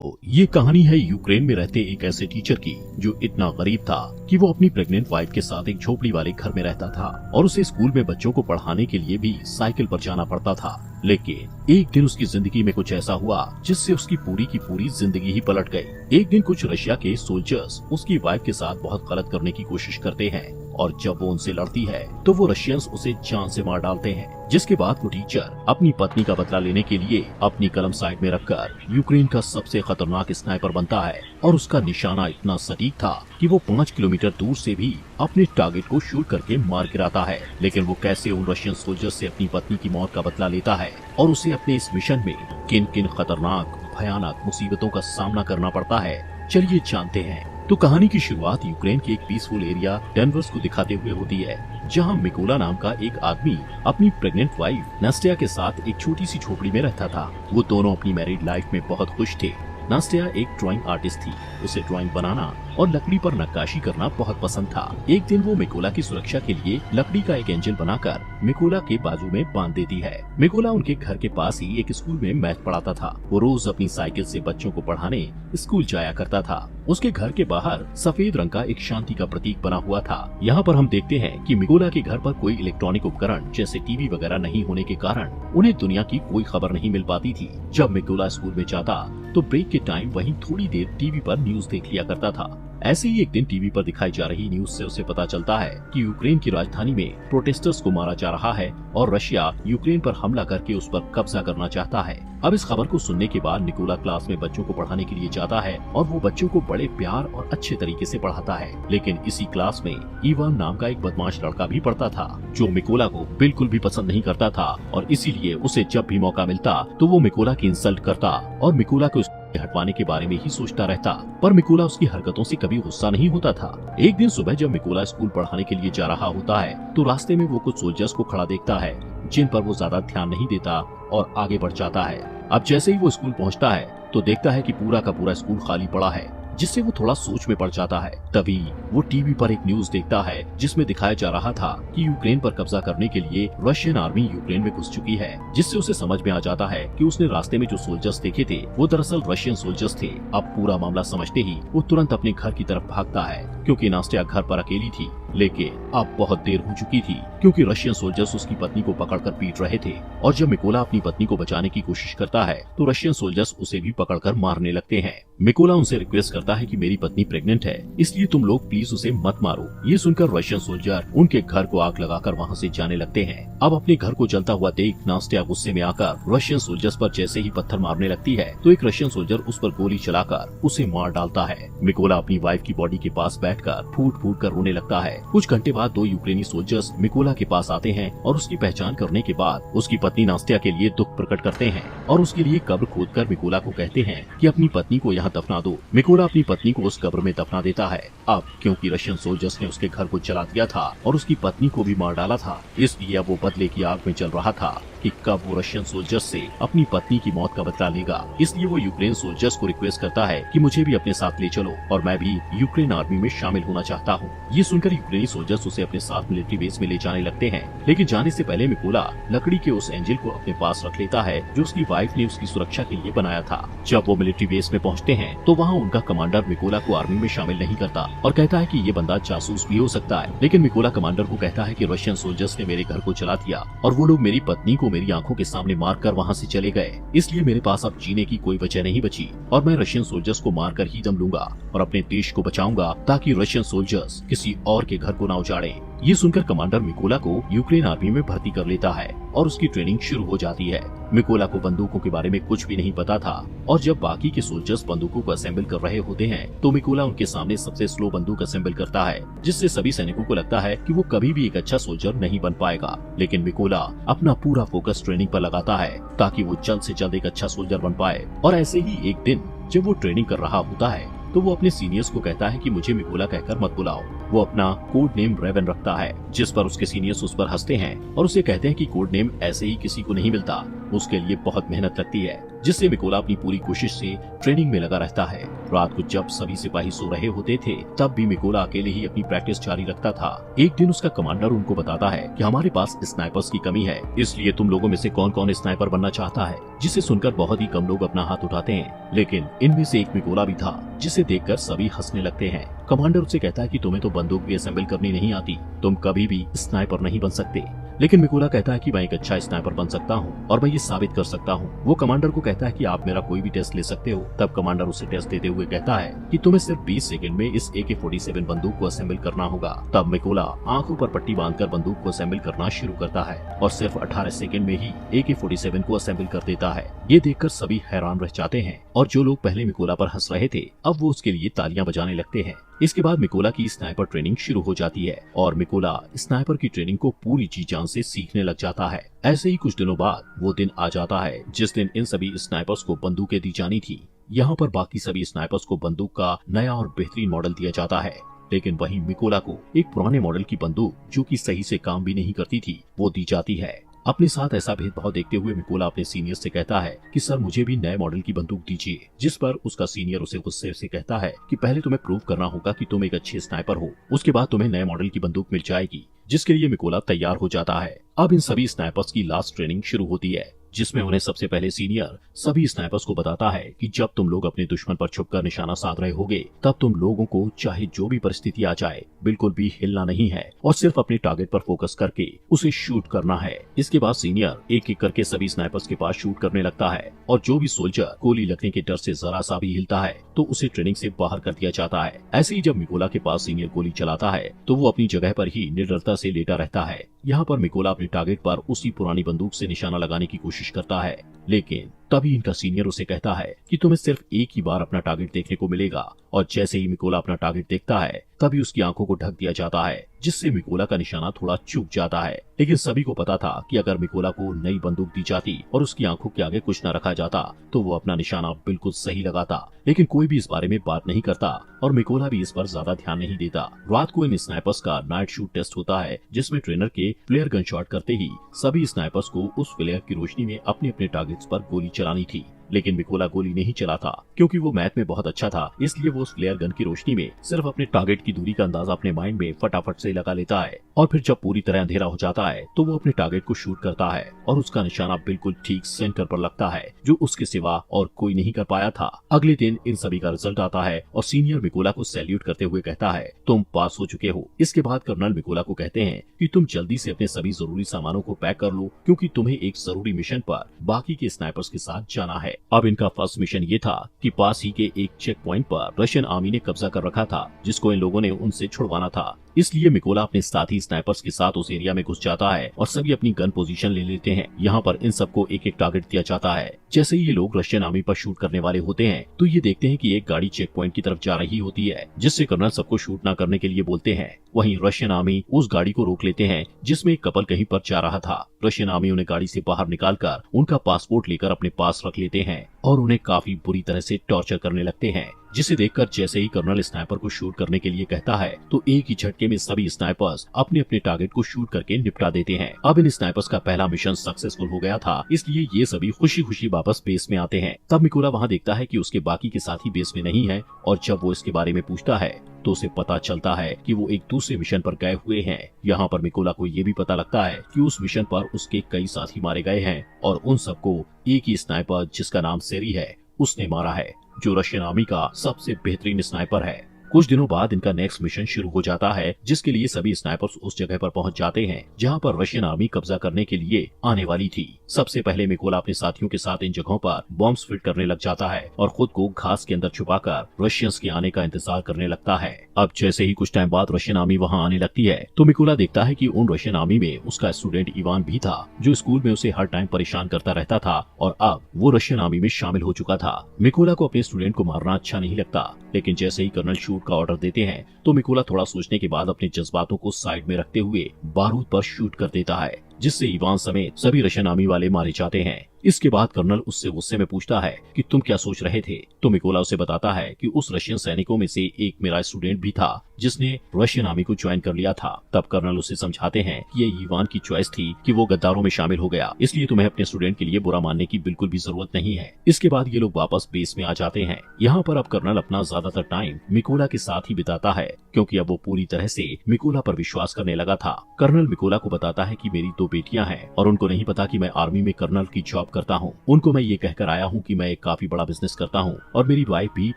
ये कहानी है यूक्रेन में रहते एक ऐसे टीचर की जो इतना गरीब था कि वो अपनी प्रेग्नेंट वाइफ के साथ एक झोपड़ी वाले घर में रहता था और उसे स्कूल में बच्चों को पढ़ाने के लिए भी साइकिल पर जाना पड़ता था। लेकिन एक दिन उसकी जिंदगी में कुछ ऐसा हुआ जिससे उसकी पूरी जिंदगी ही पलट गई। एक दिन कुछ रशिया के सोल्जर्स उसकी वाइफ के साथ बहुत गलत करने की कोशिश करते हैं और जब वो उनसे लड़ती है तो वो रशियंस उसे जान से मार डालते हैं। जिसके बाद वो टीचर अपनी पत्नी का बदला लेने के लिए अपनी कलम साइड में रखकर यूक्रेन का सबसे खतरनाक स्नाइपर बनता है और उसका निशाना इतना सटीक था कि वो 5 किलोमीटर दूर से भी अपने टारगेट को शूट करके मार गिराता है। लेकिन वो कैसे उन रशियन सोल्जर्स से अपनी पत्नी की मौत का बदला लेता है और उसे अपने इस मिशन में किन किन खतरनाक भयानक मुसीबतों का सामना करना पड़ता है, चलिए जानते हैं। तो कहानी की शुरुआत यूक्रेन के एक पीसफुल एरिया डेनवर्स को दिखाते हुए होती है, जहां मिकोला नाम का एक आदमी अपनी प्रेग्नेंट वाइफ नास्टिया के साथ एक छोटी सी झोपड़ी में रहता था। वो दोनों अपनी मैरिड लाइफ में बहुत खुश थे। नास्टिया एक ड्राइंग आर्टिस्ट थी, उसे ड्राइंग बनाना और लकड़ी पर नक्काशी करना बहुत पसंद था। एक दिन वो मिकोला की सुरक्षा के लिए लकड़ी का एक एंजल बनाकर मिकोला के बाजू में बांध देती है। मिकोला उनके घर के पास ही एक स्कूल में मैथ पढ़ाता था। वो रोज अपनी साइकिल से बच्चों को पढ़ाने स्कूल जाया करता था। उसके घर के बाहर सफेद रंग का एक शांति का प्रतीक बना हुआ था। यहाँ पर हम देखते हैं कि मिकोला के घर पर कोई इलेक्ट्रॉनिक उपकरण जैसे टीवी वगैरह नहीं होने के कारण उन्हें दुनिया की कोई खबर नहीं मिल पाती थी। जब मिकोला स्कूल में जाता तो ब्रेक के टाइम वहीं थोड़ी देर टीवी पर न्यूज देख लिया करता था। ऐसे ही एक दिन टीवी पर दिखाई जा रही न्यूज से उसे पता चलता है कि यूक्रेन की राजधानी में प्रोटेस्टर्स को मारा जा रहा है और रशिया यूक्रेन पर हमला करके उस पर कब्जा करना चाहता है। अब इस खबर को सुनने के बाद निकोला क्लास में बच्चों को पढ़ाने के लिए जाता है और वो बच्चों को बड़े प्यार और अच्छे तरीके से पढ़ाता है। लेकिन इसी क्लास में इवान नाम का एक बदमाश लड़का भी पढ़ता था, जो मिकोला को बिल्कुल भी पसंद नहीं करता था और इसीलिए उसे जब भी मौका मिलता तो वो मिकोला की इंसल्ट करता और मिकोला को हटवाने के बारे में ही सोचता रहता। पर मिकोला उसकी हरकतों से कभी गुस्सा नहीं होता था। एक दिन सुबह जब मिकोला स्कूल पढ़ाने के लिए जा रहा होता है तो रास्ते में वो कुछ सोल्जर्स को खड़ा देखता है, जिन पर वो ज्यादा ध्यान नहीं देता और आगे बढ़ जाता है। अब जैसे ही वो स्कूल पहुंचता है तो देखता है कि पूरा का पूरा स्कूल खाली पड़ा है, जिससे वो थोड़ा सोच में पड़ जाता है। तभी वो टीवी पर एक न्यूज देखता है जिसमें दिखाया जा रहा था कि यूक्रेन पर कब्जा करने के लिए रशियन आर्मी यूक्रेन में घुस चुकी है, जिससे उसे समझ में आ जाता है कि उसने रास्ते में जो सोल्जर्स देखे थे वो दरअसल रशियन सोल्जर्स थे। अब पूरा मामला समझते ही वो तुरंत अपने घर की तरफ भागता है, क्योंकि नास्टिया घर पर अकेली थी। लेकिन अब बहुत देर हो चुकी थी, क्योंकि रशियन सोल्जर्स उसकी पत्नी को पकड़कर पीट रहे थे और जब मिकोला अपनी पत्नी को बचाने की कोशिश करता है तो रशियन सोल्जर्स उसे भी पकड़कर मारने लगते हैं। मिकोला उनसे रिक्वेस्ट करता है कि मेरी पत्नी प्रेग्नेंट है, इसलिए तुम लोग प्लीज उसे मत मारो। ये सुनकर रशियन सोल्जर उनके घर को आग लगाकर वहाँ से जाने लगते हैं। अब अपने घर को जलता हुआ देख नास्टिया गुस्से में आकर रशियन सोल्जर्स पर जैसे ही पत्थर मारने लगती है तो एक रशियन सोल्जर उस पर गोली चलाकर उसे मार डालता है। मिकोला अपनी वाइफ की बॉडी के पास बैठकर फूट फूट कर रोने लगता है। कुछ घंटे बाद 2 यूक्रेनी सोल्जर्स मिकोला के पास आते हैं और उसकी पहचान करने के बाद उसकी पत्नी नास्टिया के लिए दुख प्रकट करते हैं और उसके लिए कब्र खोदकर मिकोला को कहते हैं कि अपनी पत्नी को यहाँ दफना दो। मिकोला अपनी पत्नी को उस कब्र में दफना देता है। अब क्योंकि रशियन सोल्जर्स ने उसके घर को जला दिया था और उसकी पत्नी को भी मार डाला था, इसलिए अब वो बदले की आग में चल रहा था कि कब वो रशियन सोल्जर्स से अपनी पत्नी की मौत का बदला लेगा। इसलिए वो यूक्रेन सोल्जर्स को रिक्वेस्ट करता है कि मुझे भी अपने साथ ले चलो और मैं भी यूक्रेन आर्मी में शामिल होना चाहता हूँ। ये सुनकर यूक्रेनी सोल्जर्स उसे अपने साथ मिलिट्री बेस में ले जाने लगते हैं, लेकिन जाने से पहले मिकोला लकड़ी के उस एंजल को अपने पास रख लेता है जो उसकी वाइफ ने उसकी सुरक्षा के लिए बनाया था। जब वो मिलिट्री बेस में पहुँचते हैं तो वहाँ उनका कमांडर मिकोला को आर्मी में शामिल नहीं करता और कहता है कि ये बंदा जासूस भी हो सकता है। लेकिन मिकोला कमांडर को कहता है कि रशियन सोल्जर्स ने मेरे घर को जला दिया और वो लोग मेरी पत्नी को मेरी आंखों के सामने मारकर वहाँ से चले गए, इसलिए मेरे पास अब जीने की कोई वजह नहीं बची और मैं रशियन सोल्जर्स को मारकर ही दम लूंगा और अपने देश को बचाऊंगा ताकि रशियन सोल्जर्स किसी और के घर को न उजाड़े। ये सुनकर कमांडर मिकोला को यूक्रेन आर्मी में भर्ती कर लेता है और उसकी ट्रेनिंग शुरू हो जाती है। मिकोला को बंदूकों के बारे में कुछ भी नहीं पता था और जब बाकी के सोल्जर्स बंदूकों को असेंबल कर रहे होते हैं तो मिकोला उनके सामने सबसे स्लो बंदूक असेंबल करता है, जिससे सभी सैनिकों को लगता है कि वो कभी भी एक अच्छा सोल्जर नहीं बन पाएगा। लेकिन मिकोला अपना पूरा फोकस ट्रेनिंग पर लगाता है ताकि वो जल्द से जल्द एक अच्छा सोल्जर बन पाए। और ऐसे ही एक दिन जब वो ट्रेनिंग कर रहा होता है तो वो अपने सीनियर्स को कहता है कि मुझे मिकोला कहकर मत बुलाओ। वो अपना कोड नेम रेवन रखता है, जिस पर उसके सीनियर्स उस पर हंसते हैं और उसे कहते हैं कि कोड नेम ऐसे ही किसी को नहीं मिलता, उसके लिए बहुत मेहनत लगती है। जिससे मिकोला अपनी पूरी कोशिश से ट्रेनिंग में लगा रहता है। रात को जब सभी सिपाही सो रहे होते थे तब भी मिकोला अकेले ही अपनी प्रैक्टिस जारी रखता था। एक दिन उसका कमांडर उनको बताता है कि हमारे पास स्नाइपर्स की कमी है, इसलिए तुम लोगों में से कौन कौन स्नाइपर बनना चाहता है। जिसे सुनकर बहुत ही कम लोग अपना हाथ उठाते हैं, लेकिन इनमें से एक मिकोला भी था, जिसे देखकर सभी हंसने लगते हैं। कमांडर उससे कहता है कि तुम्हें तो बंदूक भी असेंबल करनी नहीं आती, तुम कभी भी स्नाइपर नहीं बन सकते। लेकिन मिकोला कहता है कि मैं एक अच्छा स्नाइपर बन सकता हूँ और मैं ये साबित कर सकता हूँ। वो कमांडर को कहता है कि आप मेरा कोई भी टेस्ट ले सकते हो। तब कमांडर उसे टेस्ट देते हुए कहता है कि तुम्हें सिर्फ 20 सेकंड में इस AK-47 बंदूक को असेंबल करना होगा। तब मिकोला आंखों पर पट्टी बांधकर बंदूक को असेंबल करना शुरू करता है और सिर्फ 18 सेकंड में ही AK-47 को असेंबल कर देता है। ये देखकर सभी हैरान रह जाते हैं और जो लोग पहले मिकोला पर हंस रहे थे अब वो उसके लिए तालियां बजाने लगते हैं। इसके बाद मिकोला की स्नाइपर ट्रेनिंग शुरू हो जाती है और मिकोला स्नाइपर की ट्रेनिंग को पूरी जी जान से सीखने लग जाता है। ऐसे ही कुछ दिनों बाद वो दिन आ जाता है जिस दिन इन सभी स्नाइपर्स को बंदूकें दी जानी थी। यहाँ पर बाकी सभी स्नाइपर्स को बंदूक का नया और बेहतरीन मॉडल दिया जाता है, लेकिन वहीं मिकोला को एक पुराने मॉडल की बंदूक जो कि सही से काम भी नहीं करती थी वो दी जाती है। अपने साथ ऐसा भेदभाव देखते हुए मिकोला अपने सीनियर से कहता है कि सर मुझे भी नए मॉडल की बंदूक दीजिए, जिस पर उसका सीनियर उसे गुस्से से कहता है कि पहले तुम्हें प्रूव करना होगा कि तुम एक अच्छे स्नाइपर हो, उसके बाद तुम्हें नए मॉडल की बंदूक मिल जाएगी। जिसके लिए मिकोला तैयार हो जाता है। अब इन सभी स्नाइपर्स की लास्ट ट्रेनिंग शुरू होती है, जिसमें उन्हें सबसे पहले सीनियर सभी स्नाइपर्स को बताता है कि जब तुम लोग अपने दुश्मन पर छुपकर निशाना साध रहे होगे तब तुम लोगों को चाहे जो भी परिस्थिति आ जाए बिल्कुल भी हिलना नहीं है और सिर्फ अपने टारगेट पर फोकस करके उसे शूट करना है। इसके बाद सीनियर एक एक करके सभी स्नाइपर्स के पास शूट करने लगता है और जो भी सोल्जर गोली लगने के डर से जरा सा भी हिलता है तो उसे ट्रेनिंग से बाहर कर दिया जाता है। ऐसे ही जब मिकोला के पास सीनियर गोली चलाता है तो वो अपनी जगह पर ही निडरता से लेटा रहता है। यहाँ पर मिकोला अपने टारगेट पर उसी पुरानी बंदूक से निशाना लगाने की कोशिश करता है, लेकिन तभी इनका सीनियर उसे कहता है कि तुम्हें सिर्फ एक ही बार अपना टारगेट देखने को मिलेगा। और जैसे ही मिकोला अपना टारगेट देखता है तभी उसकी आंखों को ढक दिया जाता है, जिससे मिकोला का निशाना थोड़ा चूक जाता है। लेकिन सभी को पता था कि अगर मिकोला को नई बंदूक दी जाती और उसकी आंखों के आगे कुछ न रखा जाता तो वो अपना निशाना बिल्कुल सही लगाता, लेकिन कोई भी इस बारे में बात नहीं करता और मिकोला भी इस पर ज्यादा ध्यान नहीं देता। रात को इन स्नाइपर्स का नाइट शूट टेस्ट होता है, जिसमें ट्रेनर के फ्लेयर गन शॉट करते ही सभी स्नाइपर्स को उस फ्लेयर की रोशनी में अपने अपने टारगेट्स पर गोली चलानी थी। लेकिन मिकोला गोली नहीं चलाता क्योंकि वो मैथ में बहुत अच्छा था, इसलिए वो उस फ्लेयर गन की रोशनी में सिर्फ अपने टारगेट की दूरी का अंदाजा अपने माइंड में फटाफट से लगा लेता है और फिर जब पूरी तरह अंधेरा हो जाता है तो वो अपने टारगेट को शूट करता है और उसका निशाना बिल्कुल ठीक सेंटर पर लगता है, जो उसके सिवा और कोई नहीं कर पाया था। अगले दिन इन सभी का रिजल्ट आता है और सीनियर मिकोला को सैल्यूट करते हुए कहता है तुम पास हो चुके हो। इसके बाद कर्नल मिकोला को कहते हैं कि तुम जल्दी से अपने सभी जरूरी सामानों को पैक कर लो क्योंकि तुम्हें एक जरूरी मिशन पर बाकी के स्नाइपर्स के साथ जाना है। अब इनका फर्स्ट मिशन ये था कि पास ही के एक चेक पॉइंट पर रशियन आर्मी ने कब्जा कर रखा था, जिसको इन लोगों ने उनसे छुड़वाना था। इसलिए मिकोला अपने साथी स्नाइपर्स के साथ उस एरिया में घुस जाता है और सभी अपनी गन पोजीशन ले लेते हैं। यहाँ पर इन सबको एक एक टारगेट दिया जाता है। जैसे ही ये लोग रशियन आर्मी पर शूट करने वाले होते हैं तो ये देखते हैं कि एक गाड़ी चेक पॉइंट की तरफ जा रही होती है, जिससे कर्नल सबको शूट न करने के लिए बोलते हैं। वहीं रशियन आर्मी उस गाड़ी को रोक लेते हैं जिसमें एक कपल कहीं पर जा रहा था। रशियन आर्मी उन्हें गाड़ी से बाहर निकालकर उनका पासपोर्ट लेकर अपने पास रख लेते हैं और उन्हें काफी बुरी तरह से टॉर्चर करने लगते हैं, जिसे देखकर जैसे ही कर्नल स्नाइपर को शूट करने के लिए कहता है तो एक ही झटके में सभी स्नाइपर्स अपने अपने टारगेट को शूट करके निपटा देते हैं। अब इन स्नाइपर्स का पहला मिशन सक्सेसफुल हो गया था, इसलिए ये सभी खुशी खुशी वापस बेस में आते हैं। तब मिकोला वहाँ देखता है कि उसके बाकी के साथी बेस में नहीं है और जब वो इसके बारे में पूछता है तो उसे पता चलता है कि वो एक दूसरे मिशन पर गए हुए हैं। यहाँ पर मिकोला को ये भी पता लगता है कि उस मिशन पर उसके कई साथी मारे गए हैं और उन सबको एक ही स्नाइपर जिसका नाम सेरी है उसने मारा है, जो रशियन आर्मी का सबसे बेहतरीन स्नाइपर है। कुछ दिनों बाद इनका नेक्स्ट मिशन शुरू हो जाता है, जिसके लिए सभी स्नाइपर्स उस जगह पर पहुंच जाते हैं जहां पर रशियन आर्मी कब्जा करने के लिए आने वाली थी। सबसे पहले मिकोला अपने साथियों के साथ इन जगहों पर बॉम्ब्स फिट करने लग जाता है और खुद को घास के अंदर छुपाकर रशियंस के आने का इंतजार करने लगता है। अब जैसे ही कुछ टाइम बाद रशियन आर्मी वहाँ आने लगती है तो मिकोला देखता है कि उन रशियन आर्मी में उसका स्टूडेंट इवान भी था, जो स्कूल में उसे हर टाइम परेशान करता रहता था और अब वो रशियन आर्मी में शामिल हो चुका था। मिकोला को अपने स्टूडेंट को मारना अच्छा नहीं लगता, लेकिन जैसे ही कर्नल शूट का ऑर्डर देते हैं तो मिकोला थोड़ा सोचने के बाद अपने जज्बातों को साइड में रखते हुए बारूद पर शूट कर देता है, जिससे इवान समेत सभी रशियन आर्मी वाले मारे जाते हैं। इसके बाद कर्नल उससे गुस्से में पूछता है कि तुम क्या सोच रहे थे। तो मिकोला उसे बताता है कि उस रशियन सैनिकों में से एक मेरा स्टूडेंट भी था जिसने रशियन आर्मी को ज्वाइन कर लिया था। तब कर्नल उसे समझाते हैं कि ये इवान की चॉइस थी कि वो गद्दारों में शामिल हो गया, इसलिए तुम्हें अपने स्टूडेंट के लिए बुरा मानने की बिल्कुल भी जरूरत नहीं है। इसके बाद ये लोग वापस बेस में आ जाते हैं। यहाँ पर अब कर्नल अपना ज्यादातर टाइम मिकोला के साथ ही बिताता है, क्योंकि अब वो पूरी तरह से मिकोला पर विश्वास करने लगा था। कर्नल मिकोला को बताता है कि मेरी 2 बेटियां हैं और उनको नहीं पता कि मैं आर्मी में कर्नल की जॉब करता हूँ। उनको मैं ये कहकर आया हूँ कि मैं एक काफी बड़ा बिजनेस करता हूँ, और मेरी वाइफ भी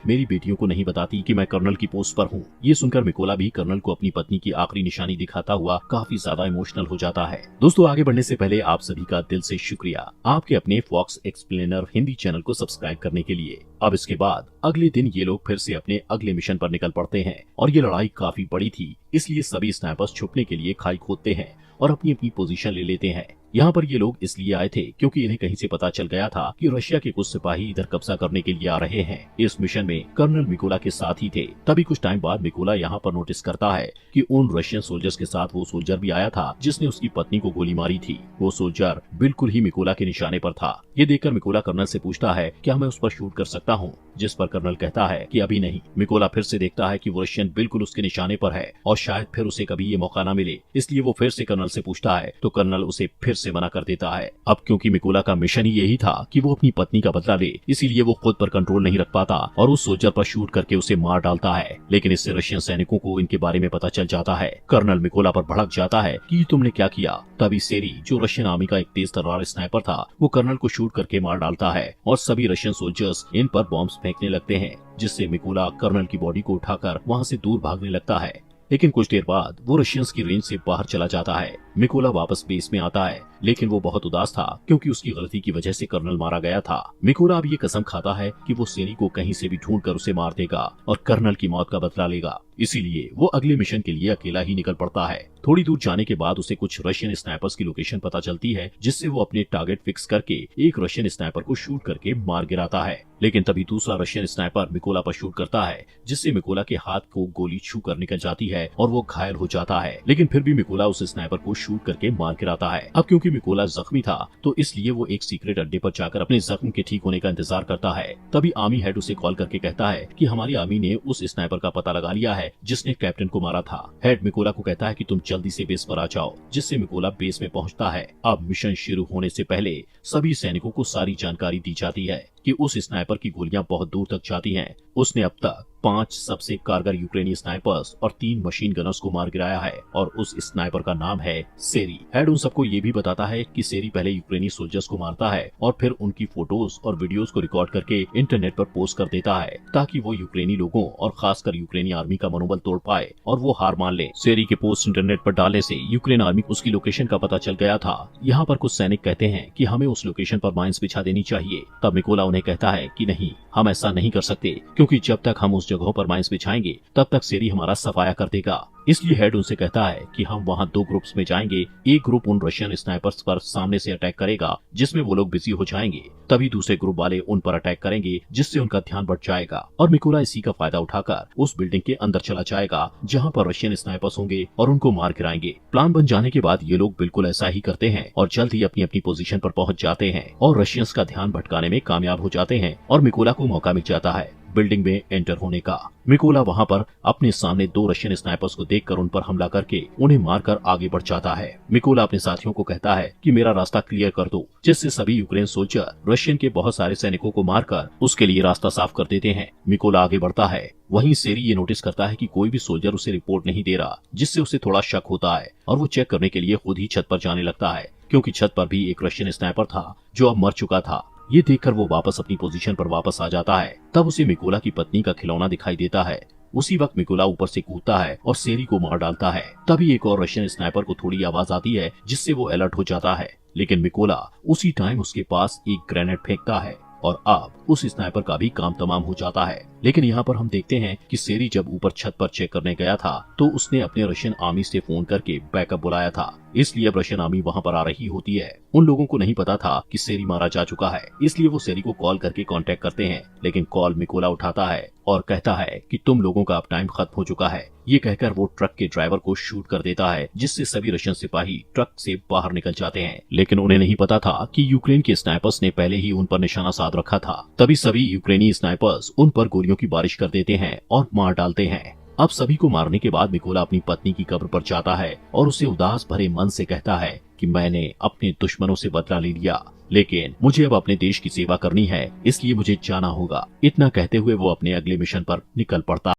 मेरी बेटियों को नहीं बताती कि मैं कर्नल की पोस्ट पर हूँ। ये सुनकर मिकोला भी कर्नल को अपनी पत्नी की आखिरी निशानी दिखाता हुआ काफी ज्यादा इमोशनल हो जाता है। दोस्तों, आगे बढ़ने से पहले आप सभी का दिल से शुक्रिया आपके अपने फॉक्स एक्सप्लेनर हिंदी चैनल को सब्सक्राइब करने के लिए। अब इसके बाद अगले दिन ये लोग फिर से अपने अगले मिशन पर निकल पड़ते हैं, और ये लड़ाई काफी बड़ी थी, इसलिए सभी स्नाइपर्स छुपने के लिए खाई खोदते हैं और अपनी अपनी पोजीशन ले लेते हैं। यहाँ पर ये लोग इसलिए आए थे क्योंकि इन्हें कहीं से पता चल गया था कि रशिया के कुछ सिपाही इधर कब्जा करने के लिए आ रहे हैं। इस मिशन में कर्नल मिकोला के साथ ही थे। तभी कुछ टाइम बाद मिकोला यहाँ पर नोटिस करता है कि उन रशियन सोल्जर्स के साथ वो सोल्जर भी आया था जिसने उसकी पत्नी को गोली मारी थी। वो सोल्जर बिल्कुल ही मिकोला के निशाने पर था। ये देखकर मिकोला कर्नल से पूछता है क्या मैं उस पर शूट कर सकता हूँ, जिस पर कर्नल कहता है कि अभी नहीं। मिकोला फिर से देखता है कि वो रशियन बिल्कुल उसके निशाने पर है और शायद फिर उसे कभी ये मौका न मिले, इसलिए वो फिर से कर्नल से पूछता है, तो कर्नल उसे फिर से मना कर देता है। अब क्योंकि मिकोला का मिशन ही यही था कि वो अपनी पत्नी का बदला ले, इसीलिए वो खुद पर कंट्रोल नहीं रख पाता और उस सोल्जर पर शूट करके उसे मार डालता है। लेकिन इससे रशियन सैनिकों को इनके बारे में पता चल जाता है। कर्नल मिकोला पर भड़क जाता है कि तुमने क्या किया। तभी सेरी, जो रशियन आर्मी का एक तेज तर्रार स्नाइपर था, वो कर्नल को शूट करके मार डालता है और सभी रशियन सोल्जर्स इन पर बॉम्ब्स फेंकने लगते हैं, जिससे मिकोला कर्नल की बॉडी को उठाकर वहाँ से दूर भागने लगता है। लेकिन कुछ देर बाद वो रशियंस की रेंज से बाहर चला जाता है। मिकोला वापस बेस में आता है, लेकिन वो बहुत उदास था क्योंकि उसकी गलती की वजह से कर्नल मारा गया था। मिकोला अब ये कसम खाता है कि वो सेरी को कहीं से भी ढूंढकर उसे मार देगा और कर्नल की मौत का बदला लेगा। इसीलिए वो अगले मिशन के लिए अकेला ही निकल पड़ता है। थोड़ी दूर जाने के बाद उसे कुछ रशियन स्नाइपर्स की लोकेशन पता चलती है, जिससे वो अपने टारगेट फिक्स करके एक रशियन स्नाइपर को शूट करके मार गिराता है। लेकिन तभी दूसरा रशियन स्नाइपर मिकोला पर शूट करता है, जिससे मिकोला के हाथ को गोली छू कर निकल जाती है और वो घायल हो जाता है। लेकिन फिर भी मिकोला उस स्नाइपर को शूट करके मार गिराता है। अब क्योंकि मिकोला जख्मी था, तो इसलिए वो एक सीक्रेट अड्डे पर जाकर अपने जख्म के ठीक होने का इंतजार करता है। तभी आर्मी हेड उसे कॉल करके कहता है कि हमारी आर्मी ने उस स्नाइपर का पता लगा लिया है जिसने कैप्टन को मारा था। हेड मिकोला को कहता है कि तुम जल्दी से बेस पर आ जाओ, जिससे मिकोला बेस में पहुंचता है। अब मिशन शुरू होने से पहले सभी सैनिकों को सारी जानकारी दी जाती है कि उस स्नाइपर की गोलियां बहुत दूर तक जाती हैं। उसने अब तक 5 सबसे कारगर यूक्रेनी स्नाइपर्स और 3 मशीन गनर्स को मार गिराया है और उस स्नाइपर का नाम है सेरी। हेड उन सबको ये भी बताता है कि सेरी पहले यूक्रेनी सोल्जर्स को मारता है और फिर उनकी फोटोज और वीडियोस को रिकॉर्ड करके इंटरनेट पर पोस्ट कर देता है, ताकि वो यूक्रेनी लोगों और खासकर यूक्रेनी आर्मी का मनोबल तोड़ पाए और वो हार मान ले। सेरी के पोस्ट इंटरनेट पर डालने से यूक्रेन आर्मी को उसकी लोकेशन का पता चल गया था। यहाँ पर कुछ सैनिक कहते हैं कि हमें उस लोकेशन पर माइंस बिछा देनी चाहिए। तब मिकोला उन्हें कहता है कि नहीं, हम ऐसा नहीं कर सकते, क्योंकि जब तक हम उस जगहों पर माइंस बिछाएंगे तब तक सेरी हमारा सफाया कर देगा। इसलिए हेड उनसे कहता है कि हम वहाँ 2 ग्रुप्स में जाएंगे। एक ग्रुप उन रशियन स्नाइपर्स पर सामने से अटैक करेगा, जिसमें वो लोग बिजी हो जाएंगे। तभी दूसरे ग्रुप वाले उन पर अटैक करेंगे, जिससे उनका ध्यान बढ़ जाएगा और मिकोला इसी का फायदा उठाकर उस बिल्डिंग के अंदर चला जाएगा जहाँ पर रशियन स्नाइपर्स होंगे और उनको मार गिराएंगे। प्लान बन जाने के बाद ये लोग बिल्कुल ऐसा ही करते हैं और जल्द ही अपनी अपनी पोजीशन पर पहुंच जाते हैं और रशियंस का ध्यान भटकाने में कामयाब हो जाते हैं और मिकोला को मौका मिल जाता है बिल्डिंग में एंटर होने का। मिकोला वहां पर अपने सामने 2 रशियन स्नाइपर्स को देखकर उन पर हमला करके उन्हें मारकर आगे बढ़ जाता है। मिकोला अपने साथियों को कहता है कि मेरा रास्ता क्लियर कर दो, जिससे सभी यूक्रेन सोल्जर रशियन के बहुत सारे सैनिकों को मारकर उसके लिए रास्ता साफ कर देते हैं। मिकोला आगे बढ़ता है। वहीं सेरी ये नोटिस करता है कि कोई भी सोल्जर उसे रिपोर्ट नहीं दे रहा, जिससे उसे थोड़ा शक होता है और वो चेक करने के लिए खुद ही छत पर जाने लगता है, क्योंकि छत पर भी एक रशियन स्नाइपर था जो अब मर चुका था। ये देखकर वो वापस अपनी पोजीशन पर वापस आ जाता है। तब उसे मिकोला की पत्नी का खिलौना दिखाई देता है। उसी वक्त मिकोला ऊपर से कूदता है और सेरी को मार डालता है। तभी एक और रशियन स्नाइपर को थोड़ी आवाज आती है, जिससे वो अलर्ट हो जाता है। लेकिन मिकोला उसी टाइम उसके पास एक ग्रेनेड फेंकता है और अब उस स्नाइपर का भी काम तमाम हो जाता है। लेकिन यहाँ पर हम देखते हैं कि सेरी जब ऊपर छत पर चेक करने गया था, तो उसने अपने रशियन आर्मी से फोन करके बैकअप बुलाया था। इसलिए अब रशियन आर्मी वहाँ पर आ रही होती है। उन लोगों को नहीं पता था कि सेरी मारा जा चुका है, इसलिए वो सेरी को कॉल करके कांटेक्ट करते हैं, लेकिन कॉल मिकोला उठाता है और कहता है कि तुम लोगों का अब टाइम खत्म हो चुका है। ये कहकर वो ट्रक के ड्राइवर को शूट कर देता है, जिससे सभी रशियन सिपाही ट्रक से बाहर निकल जाते हैं। लेकिन उन्हें नहीं पता था कि यूक्रेन के स्नाइपर्स ने पहले ही उन पर निशाना साध रखा था। तभी सभी यूक्रेनी स्नाइपर्स उन पर गोलियों की बारिश कर देते हैं और मार डालते हैं। अब सभी को मारने के बाद मिकोला अपनी पत्नी की कब्र पर जाता है और उसे उदास भरे मन से कहता है कि मैंने अपने दुश्मनों से बदला ले लिया, लेकिन मुझे अब अपने देश की सेवा करनी है, इसलिए मुझे जाना होगा। इतना कहते हुए वो अपने अगले मिशन पर निकल पड़ता